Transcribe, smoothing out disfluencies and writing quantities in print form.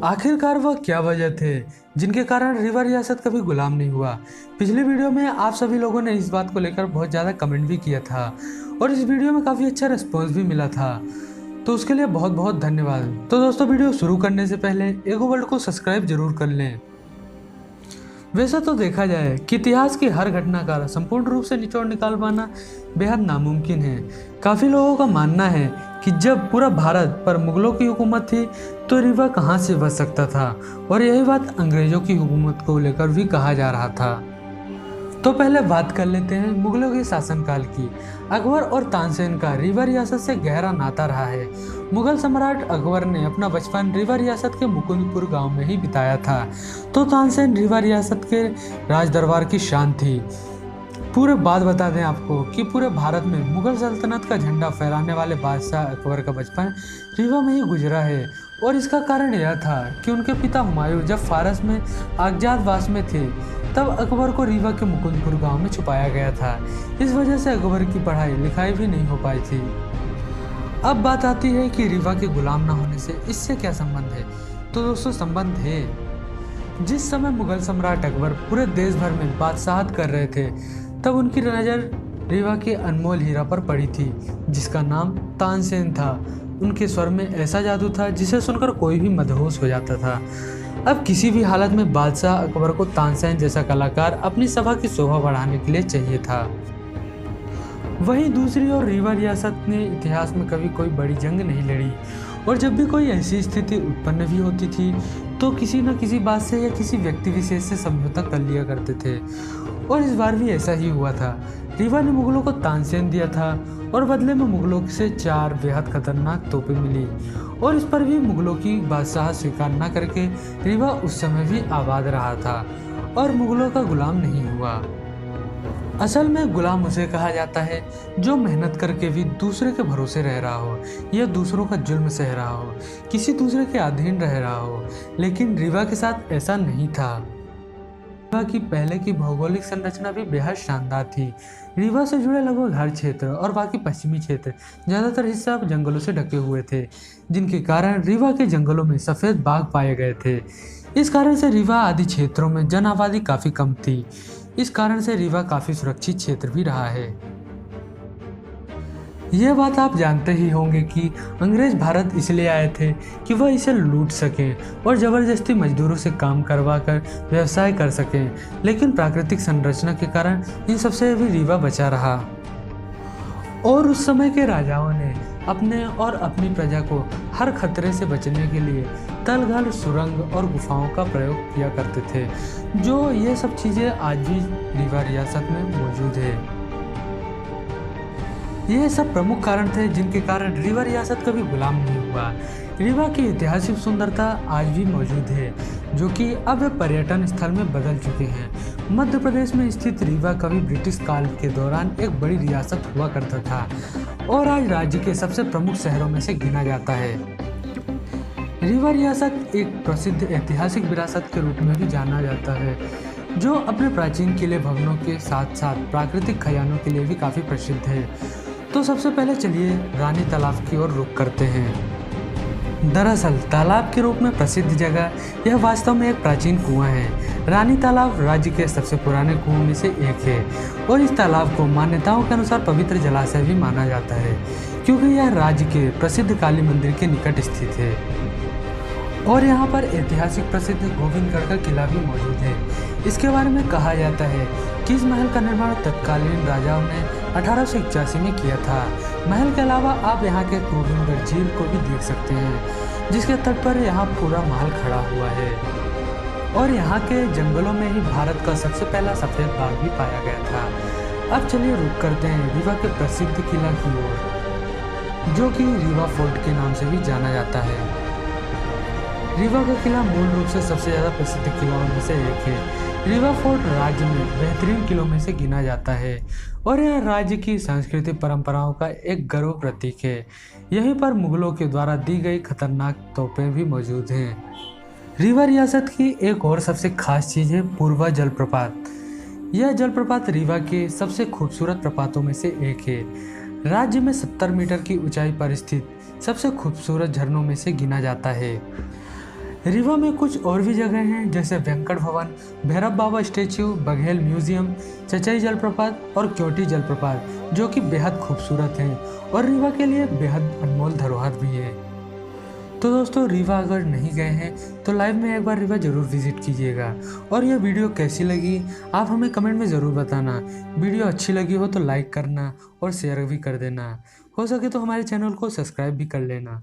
आखिरकार वह क्या वजह थे जिनके कारण रीवा रियासत कभी गुलाम नहीं हुआ। पिछले वीडियो में आप सभी लोगों ने इस बात को लेकर बहुत ज़्यादा कमेंट भी किया था और इस वीडियो में काफ़ी अच्छा रिस्पॉन्स भी मिला था, तो उसके लिए बहुत बहुत धन्यवाद। तो दोस्तों, वीडियो शुरू करने से पहले एगो वर्ल्ड को सब्सक्राइब जरूर कर लें। वैसे तो देखा जाए कि इतिहास की हर घटना का संपूर्ण रूप से निचोड़ निकाल पाना बेहद नामुमकिन है। काफ़ी लोगों का मानना है कि जब पूरा भारत पर मुगलों की हुकूमत थी तो रीवा कहाँ से बच सकता था, और यही बात अंग्रेजों की हुकूमत को लेकर भी कहा जा रहा था। तो पहले बात कर लेते हैं मुगलों के शासनकाल की। अकबर और तानसेन का रीवा रियासत से गहरा नाता रहा है। मुगल सम्राट अकबर ने अपना बचपन रीवा रियासत के मुकुंदपुर गांव में ही बिताया था, तो तानसेन रीवा रियासत के राज दरबार की शान थी। पूरे बात बता दें आपको कि पूरे भारत में मुगल सल्तनत का झंडा फहराने वाले बादशाह अकबर का बचपन रीवा में ही गुजरा है, और इसका कारण यह था कि उनके पिता हुमायूं जब फारस में अज्ञातवास में थे तब अकबर को रीवा के मुकुंदपुर गांव में छुपाया गया था। इस वजह से अकबर की पढ़ाई लिखाई भी नहीं हो पाई थी। अब बात आती है कि रीवा के गुलाम न होने से इससे क्या संबंध है। तो दोस्तों, संबंध है। जिस समय मुगल सम्राट अकबर पूरे देश भर में बादशाहत कर रहे थे तब उनकी नज़र रीवा के अनमोल हीरा पर पड़ी थी जिसका नाम तानसेन था। उनके स्वर में ऐसा जादू था जिसे सुनकर कोई भी मदहोश हो जाता था। अब किसी भी हालत में बादशाह अकबर को तानसेन जैसा कलाकार अपनी सभा की शोभा बढ़ाने के लिए चाहिए था। वहीं दूसरी ओर रीवा रियासत ने इतिहास में कभी कोई बड़ी जंग नहीं लड़ी, और जब भी कोई ऐसी स्थिति उत्पन्न भी होती थी तो किसी न किसी बात से या किसी व्यक्ति विशेष से समझौता कर लिया करते थे, और इस बार भी ऐसा ही हुआ था। रीवा ने मुगलों को तानसेन दिया था और बदले में मुगलों से 4 बेहद खतरनाक तोपें मिली, और इस पर भी मुगलों की बादशाह स्वीकार न करके रीवा उस समय भी आबाद रहा था और मुगलों का गुलाम नहीं हुआ। असल में गुलाम उसे कहा जाता है जो मेहनत करके भी दूसरे के भरोसे रह रहा हो या दूसरों का जुल्म सह रहा हो, किसी दूसरे के अधीन रह रहा हो। लेकिन रीवा के साथ ऐसा नहीं था। रीवा की पहले की भौगोलिक संरचना भी बेहद शानदार थी। रीवा से जुड़े लगभग हर क्षेत्र और बाकी पश्चिमी क्षेत्र ज़्यादातर हिस्सा जंगलों से ढके हुए थे, जिनके कारण रीवा के जंगलों में सफ़ेद बाघ पाए गए थे। इस कारण से रीवा आदि क्षेत्रों में जन आबादी काफ़ी कम थी। इस कारण से रीवा काफ़ी सुरक्षित क्षेत्र भी रहा है। यह बात आप जानते ही होंगे कि अंग्रेज भारत इसलिए आए थे कि वह इसे लूट सकें और ज़बरदस्ती मजदूरों से काम करवा कर व्यवसाय कर सकें, लेकिन प्राकृतिक संरचना के कारण इन सबसे भी रीवा बचा रहा। और उस समय के राजाओं ने अपने और अपनी प्रजा को हर खतरे से बचने के लिए तलघर, सुरंग और गुफाओं का प्रयोग किया करते थे, जो ये सब चीज़ें आज भी रीवा रियासत में मौजूद है। ये सब प्रमुख कारण थे जिनके कारण रीवा रियासत कभी गुलाम नहीं हुआ। रीवा की ऐतिहासिक सुंदरता आज भी मौजूद है, जो कि अब वे पर्यटन स्थल में बदल चुके हैं। मध्य प्रदेश में स्थित रीवा कभी ब्रिटिश काल के दौरान एक बड़ी रियासत हुआ करता था और आज राज्य के सबसे प्रमुख शहरों में से गिना जाता है। रीवा रियासत एक प्रसिद्ध ऐतिहासिक विरासत के रूप में भी जाना जाता है, जो अपने प्राचीन किले भवनों के साथ साथ प्राकृतिक खजानों के लिए भी काफ़ी प्रसिद्ध है। तो सबसे पहले चलिए रानी तालाब की ओर रुख करते हैं। दरअसल तालाब के रूप में प्रसिद्ध जगह यह वास्तव में एक प्राचीन कुआं है। रानी तालाब राज्य के सबसे पुराने कुओं में से एक है और इस तालाब को मान्यताओं के अनुसार पवित्र जलाशय भी माना जाता है, क्योंकि यह राज्य के प्रसिद्ध काली मंदिर के निकट स्थित है। और यहाँ पर ऐतिहासिक प्रसिद्ध गोविंदगढ़ का किला भी मौजूद है। इसके बारे में कहा जाता है कि इस महल का निर्माण तत्कालीन राजाओं ने 1881 में किया था। महल के अलावा आप यहाँ के गोविंदगढ़ झील को भी देख सकते हैं, जिसके तट पर यहाँ पूरा महल खड़ा हुआ है। और यहाँ के जंगलों में ही भारत का सबसे पहला सफ़ेद बाघ भी पाया गया था। अब चलिए रुक करते हैं रीवा के प्रसिद्ध किला की ओर, जो कि रीवा फोर्ट के नाम से भी जाना जाता है। रीवा का किला मूल रूप से सबसे ज़्यादा प्रसिद्ध किलों में से एक है। रीवा फोर्ट राज्य में बेहतरीन किलों में से गिना जाता है और यह राज्य की सांस्कृतिक परंपराओं का एक गर्व प्रतीक है। यहीं पर मुगलों के द्वारा दी गई खतरनाक तोपें भी मौजूद हैं। रीवा रियासत की एक और सबसे खास चीज़ है पूर्वा जलप्रपात। यह जलप्रपात रीवा के सबसे खूबसूरत प्रपातों में से एक है। राज्य में 70 मीटर की ऊंचाई पर स्थित सबसे खूबसूरत झरनों में से गिना जाता है। रीवा में कुछ और भी जगह हैं जैसे वेंकट भवन, भैरव बाबा स्टेच्यू, बघेल म्यूजियम, चचाई जलप्रपात और क्योटी जलप्रपात, जो कि बेहद खूबसूरत हैं और रीवा के लिए बेहद अनमोल धरोहर भी है। तो दोस्तों, रीवा अगर नहीं गए हैं तो लाइव में एक बार रीवा ज़रूर विजिट कीजिएगा। और यह वीडियो कैसी लगी आप हमें कमेंट में ज़रूर बताना। वीडियो अच्छी लगी हो तो लाइक करना और शेयर भी कर देना। हो सके तो हमारे चैनल को सब्सक्राइब भी कर लेना।